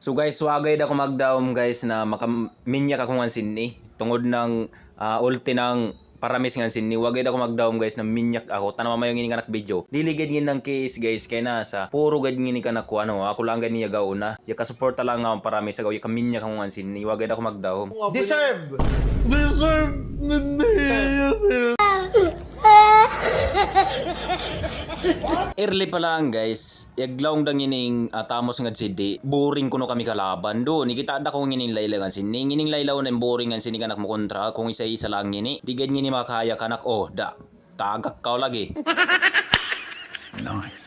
So guys, wagay ako magdaom guys na makaminyak ako nga sinni. Tungod ng ulti ng paramis nga sinni. Wagay ako magdaom guys na minyak ako. Tanawa mayo ngini kanak video. Diligid ngin ng case guys kay nasa puro gad ngini kanak ko ano. Ako lang gani yaga una. Ya ka support lang nga ang paramis agaw ya kaminyak ako nga sinni. Wagay ako magdaom. Deserve! Early pa lang guys, yaglawng dang ining tamos nga CD, boring kuno kami kalaban do. Nikita da ko ngining layla nga sini, ngining laylaw na boring nga sini kanak mo kontra kung isa-isa lang ngini. Di gad ngini makaya kanak da tagak ka lagi. Nice.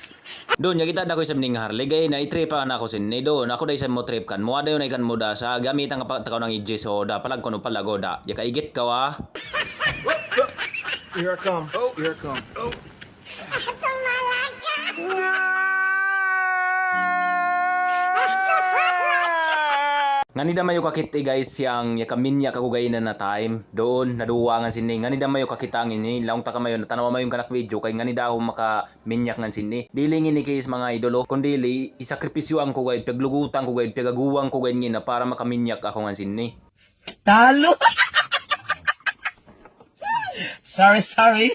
Doon, kita da ko isang ning Harley, gay na i-trip pa na ako sini doon. Ako da isang mo trip kan, mo ada yun ay kan mo da sa gamit ang takaw ng ijis o da palag kuno palago da. Ya kaigit ka wa. Here I come. Oh, here I come. Oh. Nganida mayo kakit guys yang yakaminya kagugayna na time doon naduwa nga sini nganida mayo kakitangin ni laong taka mayo natanawa mayo kanak video kay nganida ako maka minyak nga sini dili ngini kay mga idolo kundili isakripisyo ang ko guide paglugutan ko guide pagaguwang ko guide ngina para makaminyak ako nga sini. Talo. sorry.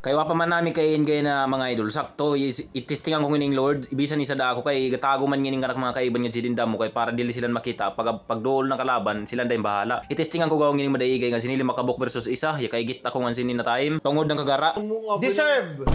Kaya pa man namin kayin kay na mga idol sakto itistingan ko ngining Lord ibisan ni sada ako kay gatago man ngining kanak mga kaiban nga jidinda mo kay para dili sila makita pag dool ng kalaban sila nday bahala itistingan ko gawang ngining madaigay nga sinili makabok versus isa ya kay git ako nga sini na time tungod ng kagara Deserve!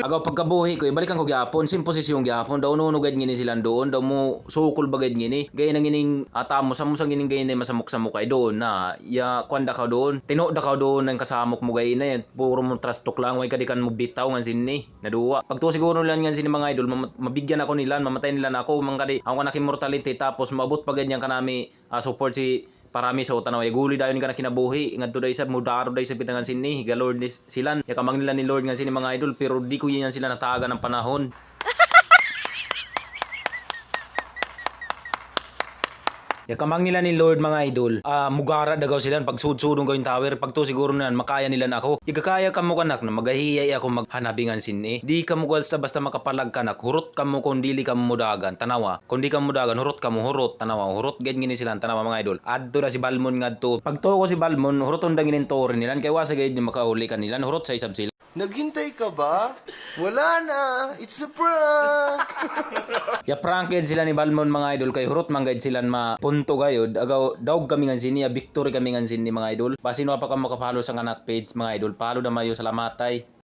agaw pagkabuhi ko ibalikan ko gyapon sim posisyon gyapon daw nunugad ngini sila doon daw mo sukol bagad ngini gay nang ngining atamo sa ngining gay na masamok sa mukay doon na ya kwanda ka doon tino da ka doon ng kasamok mo gay na yan puro mo trastok lang way kadikan mo bitaw nga sini naduwa pagto siguro lan nga sini mga idol mabigyan ako nila mamatay nila na ako mga kadi ako nak immortality tapos maabot pa ganyan kanami support si parami sa utanaw ay guli dayon ka na kinabuhi ngadto day sa mudaro day sa bitangan sini higa Lord sila ya kamang nila ni Lord nga sini mga idol pero di ko yan sila nataga ng panahon. Ya kamang nila ni Lord mga idol. Mugara dagaw sila pag sudsudong gawin tower. Pag to siguro na makaya nila na ako. Igakaya ka mo kanak na magahiyay ako maghanabingan sini. Di ka mo basta makapalag kanak. Hurot ka mo kung dili ka mo mudagan. Tanawa. Kung di ka mo mudagan, hurot ka mo hurot. Tanawa. Hurot gad gini sila. Tanawa mga idol. Adto na si Balmon ngadto. Pag to ko si Balmon, huroton da ginin torin nila. Kaya wasa gayud ni makauli ka nila. Hurot sa isab sila. Naghintay ka ba? Wala na. It's a prank. Ya pranked sila ni Balmon mga idol kay hurot manggayad sila mapunto gayod agaw daog kami nga sini ya victory kami nga sini mga idol basin wa pa ka makapalo sa kanak page mga idol palo na mayo salamatay.